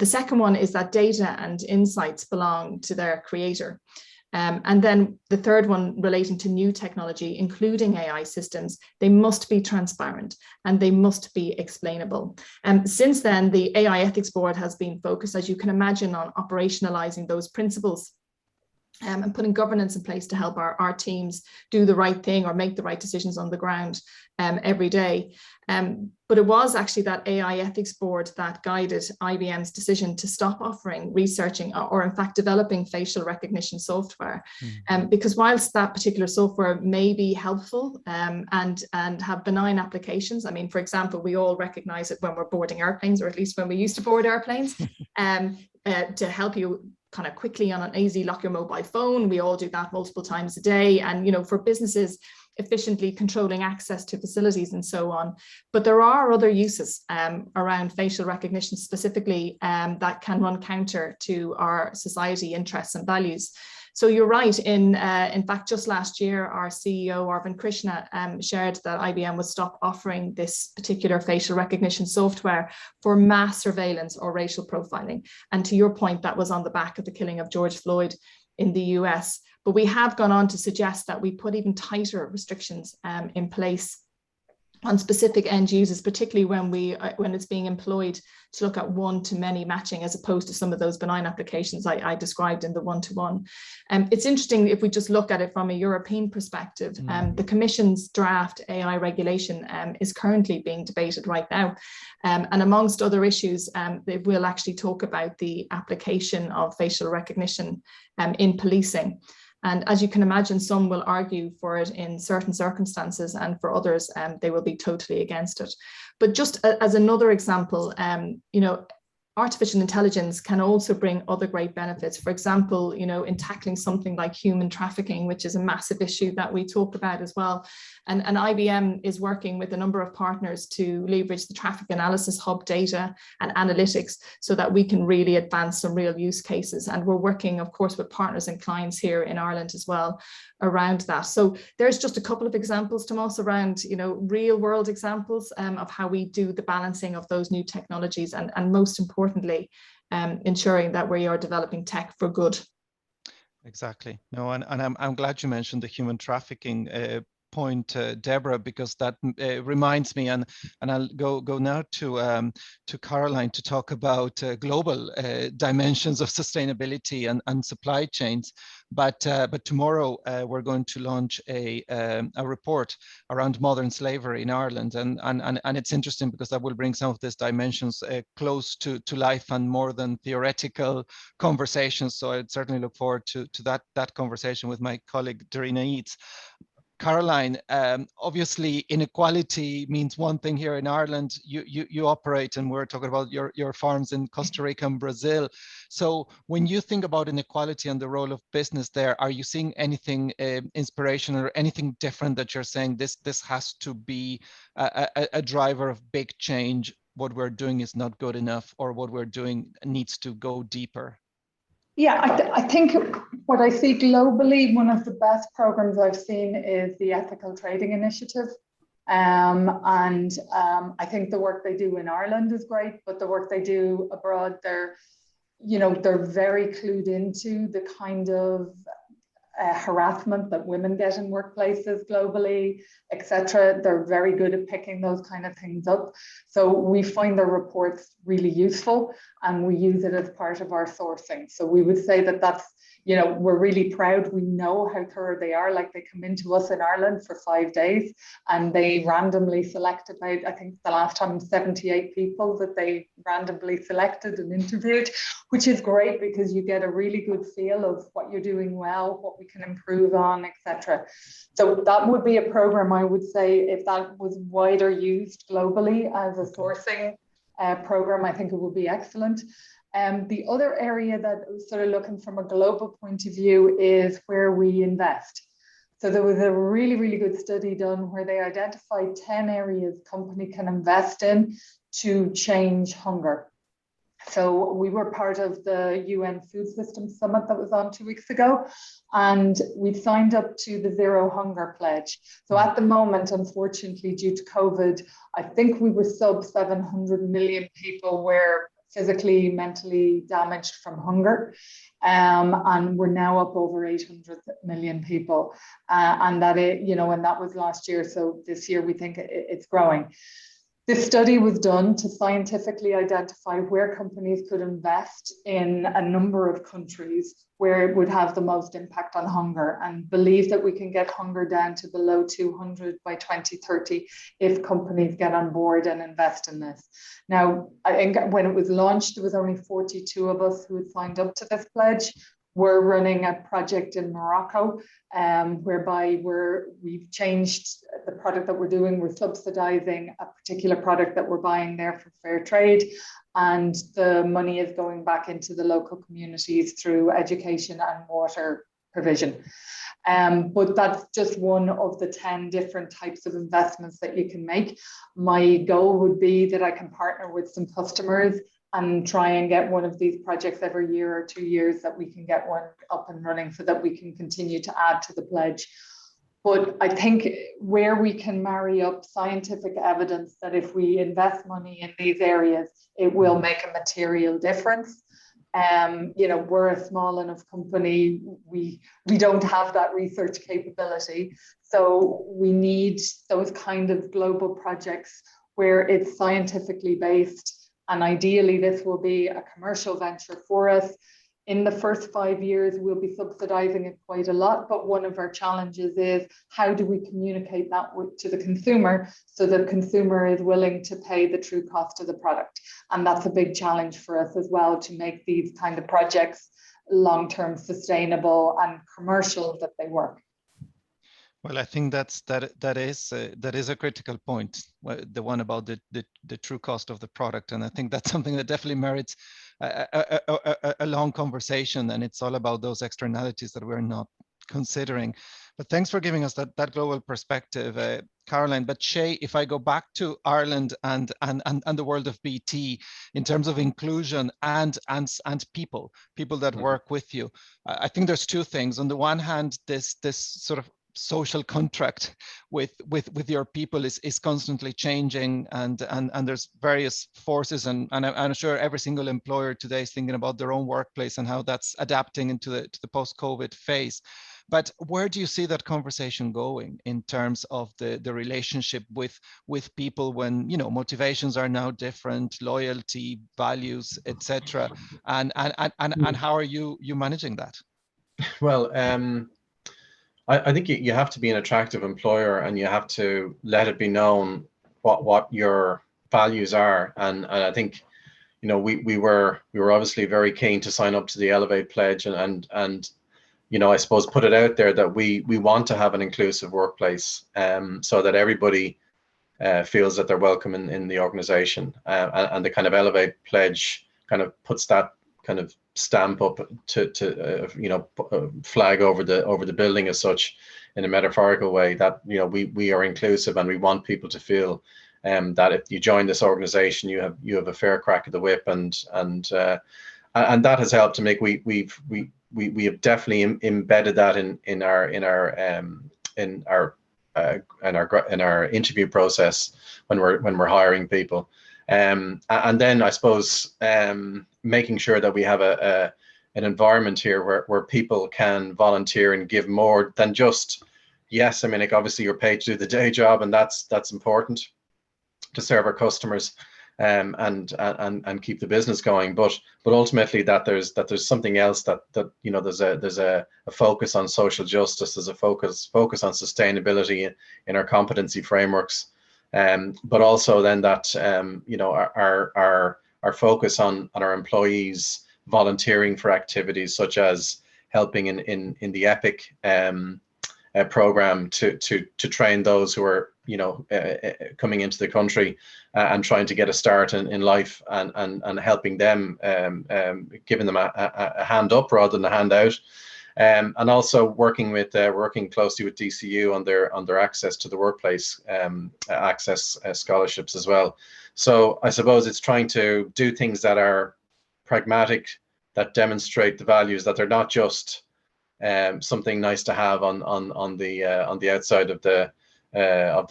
The second one is that data and insights belong to their creator. And then the third one relating to new technology, including AI systems, they must be transparent and they must be explainable. Since then, the AI Ethics Board has been focused, as you can imagine, on operationalizing those principles and putting governance in place to help our teams do the right thing or make the right decisions on the ground every day. But it was actually that AI ethics board that guided IBM's decision to stop offering, researching, or in fact developing facial recognition software. Because whilst that particular software may be helpful and have benign applications, I mean, for example, we all recognize it when we're boarding airplanes, or at least when we used to board airplanes, to help you kind of quickly on an easy lock your mobile phone. We all do that multiple times a day. And, you know, for businesses, efficiently controlling access to facilities and so on. But there are other uses around facial recognition specifically that can run counter to our society interests and values. So you're right. In fact, just last year, our CEO, Arvind Krishna, shared that IBM would stop offering this particular facial recognition software for mass surveillance or racial profiling. And to your point, that was on the back of the killing of George Floyd in the US. But we have gone on to suggest that we put even tighter restrictions in place on specific end users, particularly when it's being employed to look at one-to-many matching, as opposed to some of those benign applications I described in the one-to-one. It's interesting if we just look at it from a European perspective. The Commission's draft AI regulation is currently being debated right now. And amongst other issues, they will actually talk about the application of facial recognition in policing. And as you can imagine, some will argue for it in certain circumstances, and for others, they will be totally against it. But just as another example, you know, artificial intelligence can also bring other great benefits. For example, you know, in tackling something like human trafficking, which is a massive issue that we talk about as well. And IBM is working with a number of partners to leverage the Traffic Analysis Hub data and analytics so that we can really advance some real use cases. And we're working, of course, with partners and clients here in Ireland as well around that. So there's just a couple of examples, Tomas, around, you know, real world examples of how we do the balancing of those new technologies and most importantly, ensuring that we are developing tech for good. Exactly. No, and I'm glad you mentioned the human trafficking point, Deborah, because that reminds me, and I'll go now to Caroline to talk about global dimensions of sustainability and supply chains. But tomorrow we're going to launch a report around modern slavery in Ireland, and it's interesting because that will bring some of these dimensions close to life and more than theoretical conversations. So I'd certainly look forward to that conversation with my colleague Darina Eads. Caroline, obviously inequality means one thing here in Ireland. You operate, and we're talking about your farms in Costa Rica and Brazil. So when you think about inequality and the role of business there, are you seeing anything inspirational or anything different that you're saying this has to be a driver of big change? What we're doing is not good enough, or what we're doing needs to go deeper? Yeah, I think what I see globally, one of the best programs I've seen is the Ethical Trading Initiative. I think the work they do in Ireland is great, but the work they do abroad, they're very clued into the kind of harassment that women get in workplaces globally, etc. They're very good at picking those kind of things up. So we find their reports really useful, and we use it as part of our sourcing. So we would say that that's, you know, we're really proud. We know how thorough they are. Like, they come into us in Ireland for 5 days, and they randomly select about, I think the last time, 78 people that they randomly selected and interviewed, which is great because you get a really good feel of what you're doing well, what we can improve on, etc. So that would be a program, I would say, if that was wider used globally as a sourcing program, I think it would be excellent. The other area that was sort of looking from a global point of view is where we invest. So there was a really, really good study done where they identified 10 areas company can invest in to change hunger. So we were part of the UN Food Systems Summit that was on 2 weeks ago, and we signed up to the Zero Hunger Pledge. So at the moment, unfortunately, due to COVID, I think we were sub 700 million people were physically, mentally damaged from hunger. And we're now up over 800 million people. And that was last year. So this year we think it's growing. This study was done to scientifically identify where companies could invest in a number of countries where it would have the most impact on hunger, and believe that we can get hunger down to below 200 by 2030 if companies get on board and invest in this. Now, I think when it was launched, there was only 42 of us who had signed up to this pledge. We're running a project in Morocco whereby we've changed the product that we're doing. We're subsidizing a particular product that we're buying there for fair trade, and the money is going back into the local communities through education and water provision. But that's just one of the 10 different types of investments that you can make. My goal would be that I can partner with some customers and try and get one of these projects every year or 2 years, that we can get one up and running so that we can continue to add to the pledge. But I think where we can marry up scientific evidence that if we invest money in these areas, it will make a material difference. We're a small enough company, we don't have that research capability. So we need those kind of global projects where it's scientifically based. And ideally, this will be a commercial venture for us. In the first 5 years, we'll be subsidizing it quite a lot. But one of our challenges is, how do we communicate that to the consumer so the consumer is willing to pay the true cost of the product? And that's a big challenge for us as well, to make these kind of projects long-term sustainable and commercial, that they work. Well, I think that is a critical point, the one about the true cost of the product, and I think that's something that definitely merits a long conversation, and it's all about those externalities that we're not considering. But thanks for giving us that global perspective, Caroline. But Shay, if I go back to Ireland and the world of BT in terms of inclusion and people that work with you, I think there's two things. On the one hand, this sort of social contract with your people is constantly changing, and there's various forces, and I'm sure every single employer today is thinking about their own workplace and how that's adapting into the post-COVID phase. But where do you see that conversation going in terms of the relationship with people when, you know, motivations are now different, loyalty, values, etc., and how are you managing that? Well, I think you have to be an attractive employer, and you have to let it be known what your values are. And I think, you know, we were obviously very keen to sign up to the Elevate pledge, and you know, I suppose put it out there that we want to have an inclusive workplace, so that everybody feels that they're welcome in the organization, and the kind of Elevate pledge kind of puts that kind of stamp up to you know, flag over the building as such, in a metaphorical way, that, you know, we are inclusive, and we want people to feel that if you join this organization, you have a fair crack at the whip, and that has helped to make we have definitely embedded that in our interview process when we're hiring people. And then I suppose making sure that we have an environment here where people can volunteer and give more than just, yes, I mean, like, obviously you're paid to do the day job, and that's important to serve our customers, and keep the business going, but ultimately that there's something else, that you know, there's a focus on social justice, there's a focus on sustainability in our competency frameworks, but also then that you know, our focus on our employees volunteering for activities such as helping in the EPIC program to train those who are, you know, coming into the country and trying to get a start in life, and helping them, giving them a hand up rather than a hand out, and also working closely with DCU on their access to the workplace, access scholarships as well. So I suppose it's trying to do things that are pragmatic, that demonstrate the values, that they're not just something nice to have on the outside of the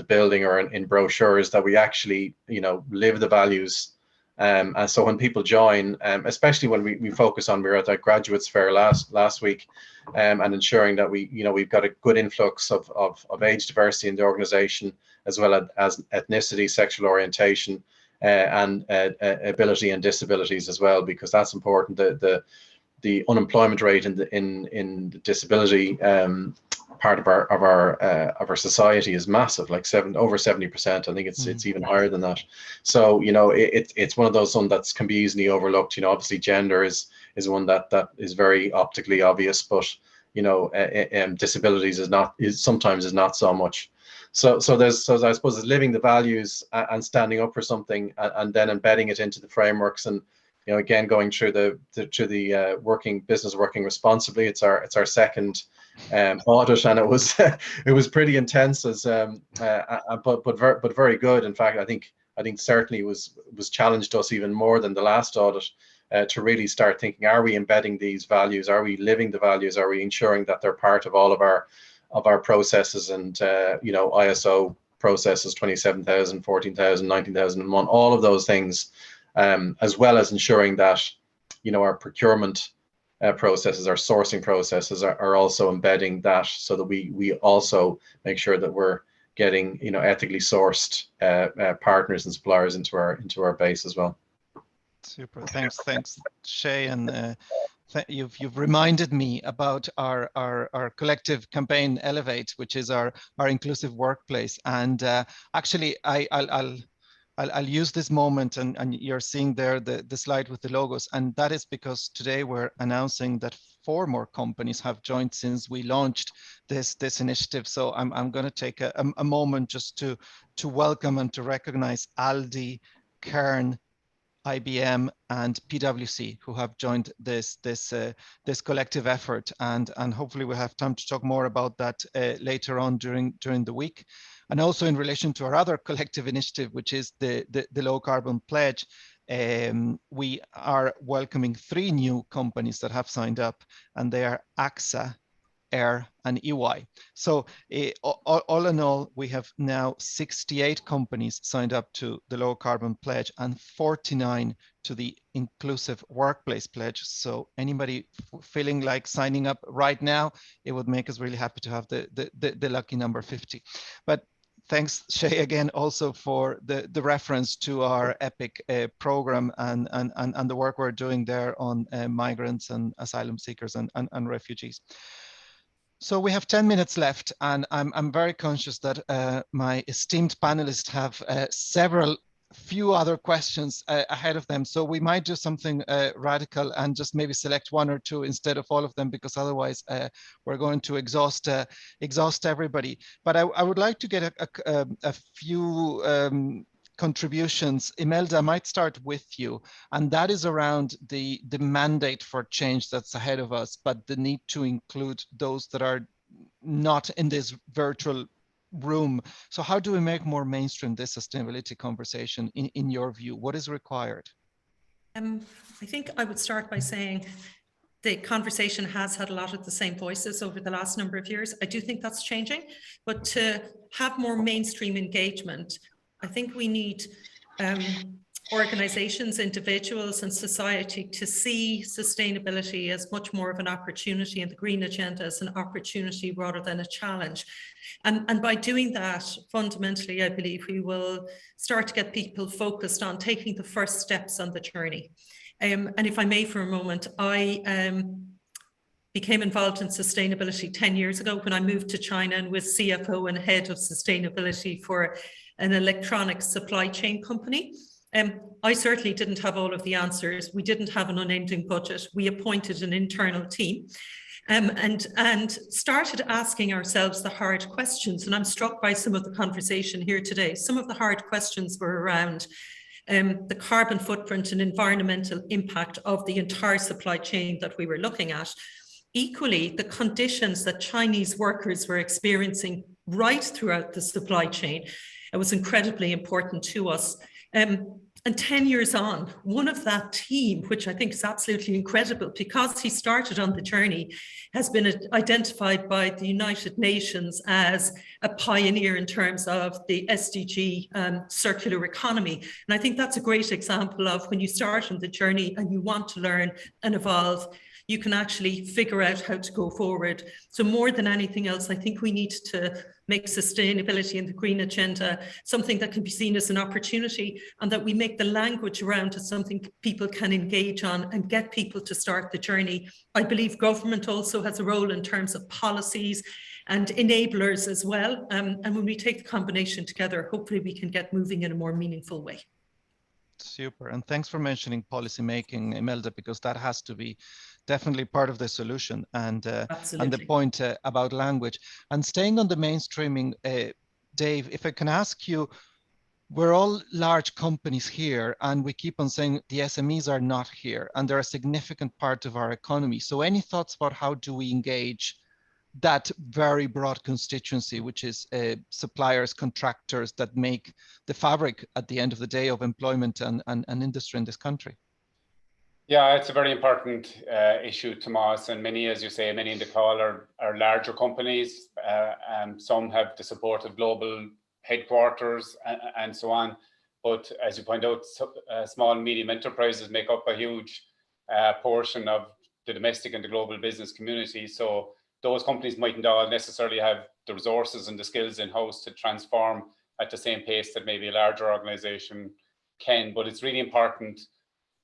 building or in brochures, that we actually, you know, live the values. And so when people join, especially when we focus on, we were at that graduates fair last week, and ensuring that we've got a good influx of age diversity in the organization, as well as ethnicity, sexual orientation, and ability and disabilities as well, because that's important. The unemployment rate in the disability part of our society is massive, like over 70%. I think it's even higher than that. So, you know, it's one of those that can be easily overlooked. You know, obviously gender is one that is very optically obvious, but, you know, disabilities is sometimes not so much. So I suppose it's living the values and standing up for something, and then embedding it into the frameworks. And, you know, again, going through the working responsibly. It's our second audit, and it was pretty intense, but very good. In fact, I think certainly was challenged us even more than the last audit, to really start thinking: are we embedding these values? Are we living the values? Are we ensuring that they're part of all of our processes? And you know, ISO processes 27,000, 14,000, 19,001, all of those things. As well as ensuring that, you know, our procurement processes, our sourcing processes are also embedding that, so that we also make sure that we're getting, you know, ethically sourced partners and suppliers into our base as well. Super, thanks, Shay, and you've reminded me about our collective campaign Elevate, which is our inclusive workplace, and actually I'll use this moment, and you're seeing there the slide with the logos, and that is because today we're announcing that 4 more companies have joined since we launched this initiative. So I'm going to take a moment just to welcome and to recognize Aldi, Kern, IBM, and PwC, who have joined this collective effort, and hopefully we'll have time to talk more about that later on during the week. And also in relation to our other collective initiative, which is the low carbon pledge, we are welcoming 3 new companies that have signed up, and they are AXA, Air, and EY. So all in all, we have now 68 companies signed up to the low carbon pledge and 49 to the inclusive workplace pledge. So anybody feeling like signing up right now, it would make us really happy to have the lucky number 50. But thanks, Shay, again, also for the reference to our EPIC program and the work we're doing there on migrants and asylum seekers and refugees. So we have 10 minutes left, and I'm very conscious that my esteemed panelists have few other questions ahead of them. So we might do something radical and just maybe select 1 or 2 instead of all of them, because otherwise we're going to exhaust everybody. But I would like to get a few contributions. Imelda, I might start with you, and that is around the mandate for change that's ahead of us, but the need to include those that are not in this virtual room. So how do we make more mainstream this sustainability conversation in your view? What is required? I think I would start by saying the conversation has had a lot of the same voices over the last number of years. I do think that's changing, but to have more mainstream engagement, I think we need organizations, individuals, and society to see sustainability as much more of an opportunity, and the green agenda as an opportunity rather than a challenge. And by doing that, fundamentally, I believe we will start to get people focused on taking the first steps on the journey. And if I may for a moment, I became involved in sustainability 10 years ago when I moved to China and was CFO and head of sustainability for an electronic supply chain company. I certainly didn't have all of the answers. We didn't have an unending budget. We appointed an internal team and started asking ourselves the hard questions. And I'm struck by some of the conversation here today. Some of the hard questions were around the carbon footprint and environmental impact of the entire supply chain that we were looking at. Equally, the conditions that Chinese workers were experiencing right throughout the supply chain, it was incredibly important to us. And 10 years on, one of that team, which I think is absolutely incredible because he started on the journey, has been identified by the United Nations as a pioneer in terms of the SDG circular economy. And I think that's a great example of when you start on the journey and you want to learn and evolve, you can actually figure out how to go forward. So more than anything else, I think we need to make sustainability and the green agenda something that can be seen as an opportunity, and that we make the language around it something people can engage on and get people to start the journey. I believe government also has a role in terms of policies and enablers as well. And when we take the combination together, hopefully we can get moving in a more meaningful way. Super, and thanks for mentioning policy making, Imelda, because that has to be definitely part of the solution, and the point about language. And staying on the mainstreaming, Dave, if I can ask you, we're all large companies here, and we keep on saying the SMEs are not here, and they're a significant part of our economy. So any thoughts about how do we engage that very broad constituency, which is suppliers, contractors that make the fabric at the end of the day of employment and industry in this country? Yeah, it's a very important issue, Tomas, and many, as you say, many in the call are larger companies. Some have the support of global headquarters and so on. But as you point out, small and medium enterprises make up a huge portion of the domestic and the global business community. So those companies mightn't all necessarily have the resources and the skills in-house to transform at the same pace that maybe a larger organization can. But it's really important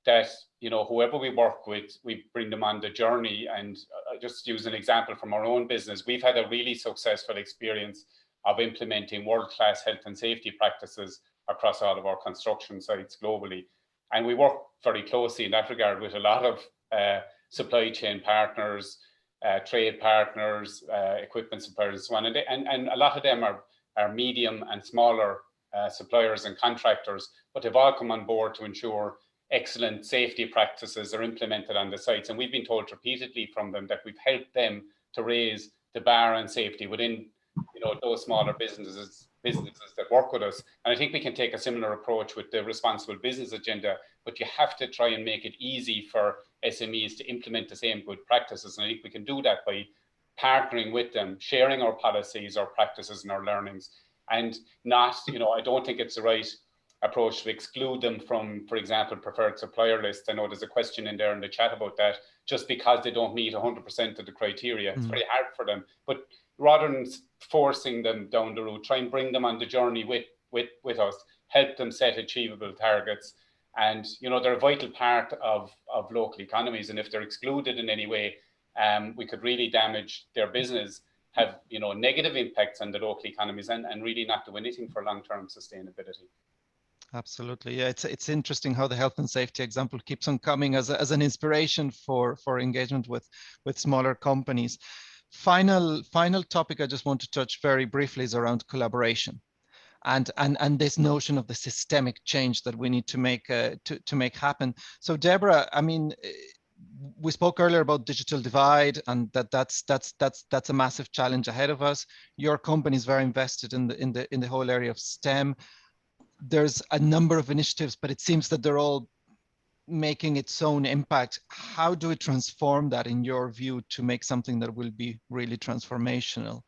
that, you know, whoever we work with, we bring them on the journey. And just use an example from our own business. We've had a really successful experience of implementing world-class health and safety practices across all of our construction sites globally. And we work very closely in that regard with a lot of supply chain partners, trade partners, equipment suppliers, and so on. And a lot of them are medium and smaller suppliers and contractors, but they've all come on board to ensure excellent safety practices are implemented on the sites. And we've been told repeatedly from them that we've helped them to raise the bar on safety within, you know, those smaller businesses that work with us. And I think we can take a similar approach with the responsible business agenda, but you have to try and make it easy for SMEs to implement the same good practices. And I think we can do that by partnering with them, sharing our policies, our practices and our learnings, and not, you know, I don't think it's the right approach to exclude them from, for example, preferred supplier list. I know there's a question in there in the chat about that, just because they don't meet 100% of the criteria. It's very hard for them, but rather than forcing them down the road, try and bring them on the journey with us, help them set achievable targets. And, you know, they're a vital part of local economies. And if they're excluded in any way, we could really damage their business, have, you know, negative impacts on the local economies, and really not do anything for long-term sustainability. Absolutely. Yeah, it's interesting how the health and safety example keeps on coming as an inspiration for engagement with smaller companies. Final topic I just want to touch very briefly is around collaboration, and this notion of the systemic change that we need to make happen. So Deborah, I mean, we spoke earlier about digital divide, and that's a massive challenge ahead of us. Your company is very invested in the whole area of STEM. There's a number of initiatives, but it seems that they're all making its own impact. How do we transform that, in your view, to make something that will be really transformational?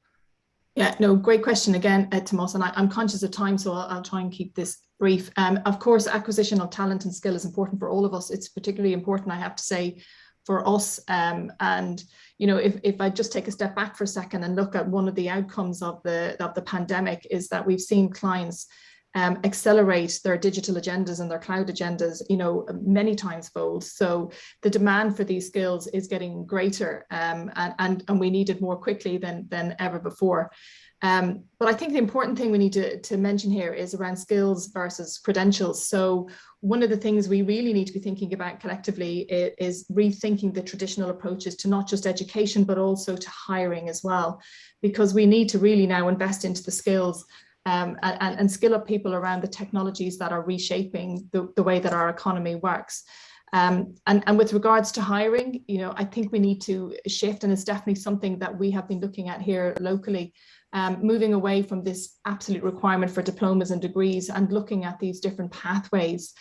Yeah, no, great question again, Tomas, and I'm conscious of time, so I'll try and keep this brief. Of course, acquisition of talent and skill is important for all of us. It's particularly important, I have to say, for us. And, you know, if I just take a step back for a second and look at one of the outcomes of the pandemic, is that we've seen clients accelerate their digital agendas and their cloud agendas, you know, many times fold. So the demand for these skills is getting greater, and we need it more quickly than ever before. But I think the important thing we need to mention here is around skills versus credentials. So one of the things we really need to be thinking about collectively is rethinking the traditional approaches to not just education, but also to hiring as well, because we need to really now invest into the skills and skill up people around the technologies that are reshaping the way that our economy works. And with regards to hiring, you know, I think we need to shift, and it's definitely something that we have been looking at here locally, moving away from this absolute requirement for diplomas and degrees and looking at these different pathways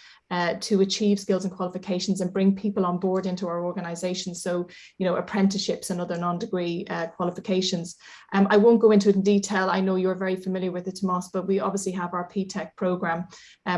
to achieve skills and qualifications and bring people on board into our organization. So, you know, apprenticeships and other non-degree qualifications. I won't go into it in detail. I know you're very familiar with it, Tomas, but we obviously have our PTech program,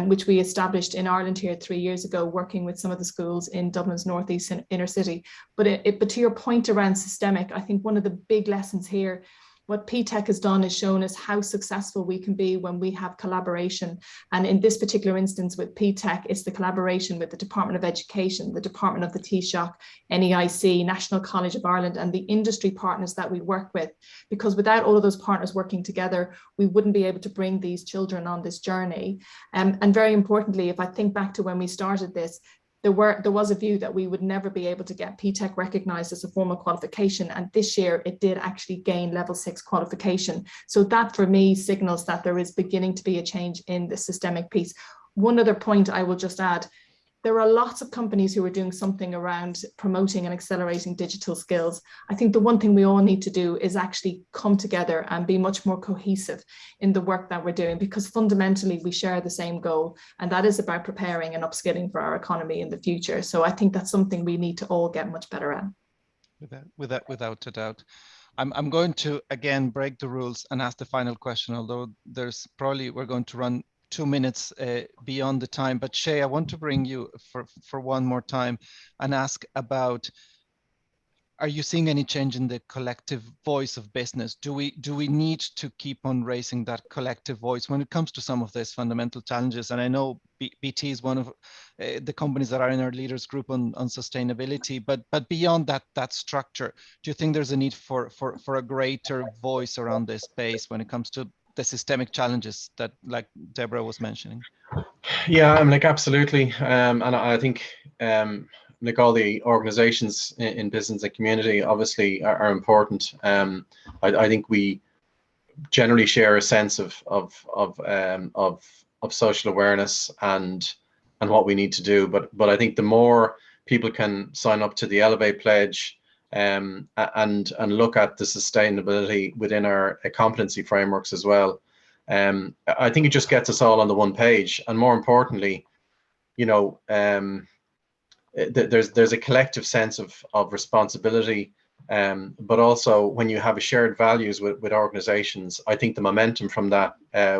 which we established in Ireland here 3 years ago, working with some of the schools in Dublin's northeast and inner city. But to your point around systemic, I think one of the big lessons here, what PTech has done is shown us how successful we can be when we have collaboration. And in this particular instance with PTech, it's the collaboration with the Department of Education, the Department of the Taoiseach, NEIC, National College of Ireland, and the industry partners that we work with. Because without all of those partners working together, we wouldn't be able to bring these children on this journey. And very importantly, if I think back to when we started this, there was a view that we would never be able to get PTech recognised as a formal qualification, and this year it did actually gain level 6 qualification. So that for me signals that there is beginning to be a change in the systemic piece. One other point I will just add, there are lots of companies who are doing something around promoting and accelerating digital skills. I think the one thing we all need to do is actually come together and be much more cohesive in the work that we're doing, because fundamentally we share the same goal, and that is about preparing and upskilling for our economy in the future. So I think that's something we need to all get much better at. Without a doubt. I'm going to again break the rules and ask the final question, although we're going to run 2 minutes beyond the time. But Shay, I want to bring you for one more time and ask about, are you seeing any change in the collective voice of business? Do we need to keep on raising that collective voice when it comes to some of these fundamental challenges? And I know BT is one of the companies that are in our leaders group on sustainability, but beyond that structure, do you think there's a need for a greater voice around this space when it comes to the systemic challenges that, like Deborah was mentioning? Yeah, I'm like, absolutely. And I think like all the organizations in business and community obviously are important. I think we generally share a sense of social awareness and what we need to do. But I think the more people can sign up to the Elevate Pledge and look at the sustainability within our competency frameworks as well, I think it just gets us all on the one page. And more importantly, you know, there's a collective sense of responsibility. But also when you have a shared values with organizations, I think the momentum from that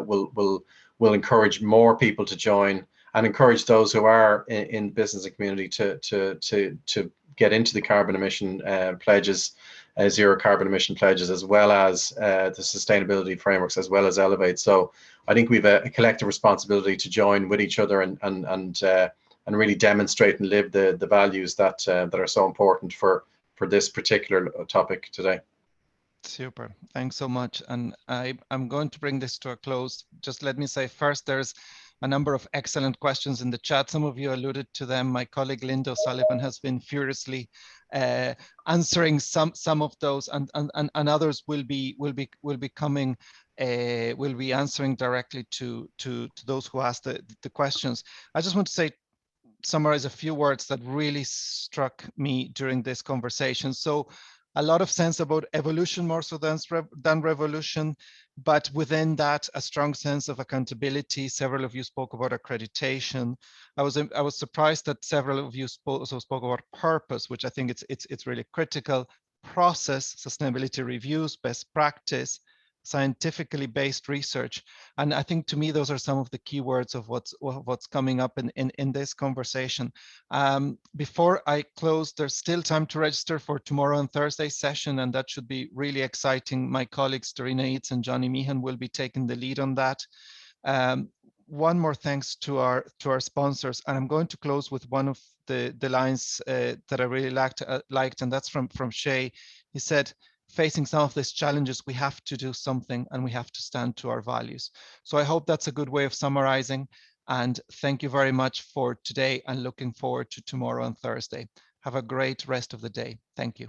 will encourage more people to join and encourage those who are in business and community to get into the carbon emission pledges, zero carbon emission pledges, as well as the sustainability frameworks, as well as Elevate. So I think we've a collective responsibility to join with each other and really demonstrate and live the values that are so important for this particular topic today. Super, thanks so much. And I'm going to bring this to a close. Just let me say first, there's a number of excellent questions in the chat. Some of you alluded to them. My colleague Linda O'Sullivan has been furiously answering some of those, and others will be answering directly to those who asked the questions. I just want to summarize a few words that really struck me during this conversation. So a lot of sense about evolution more so than revolution, but within that, a strong sense of accountability. Several of you spoke about accreditation. I was surprised that several of you also spoke about purpose, which I think it's really critical. Process, sustainability reviews, best practice, scientifically based research. And I think to me, those are some of the key words of what's coming up in this conversation. Before I close, there's still time to register for tomorrow and Thursday session, and that should be really exciting. My colleagues, Dorina Eads and Johnny Meehan, will be taking the lead on that. One more thanks to our sponsors, and I'm going to close with one of the lines that I really liked, and that's from Shay. He said, facing some of these challenges, we have to do something and we have to stand to our values. So I hope that's a good way of summarizing. And thank you very much for today and looking forward to tomorrow and Thursday. Have a great rest of the day. Thank you.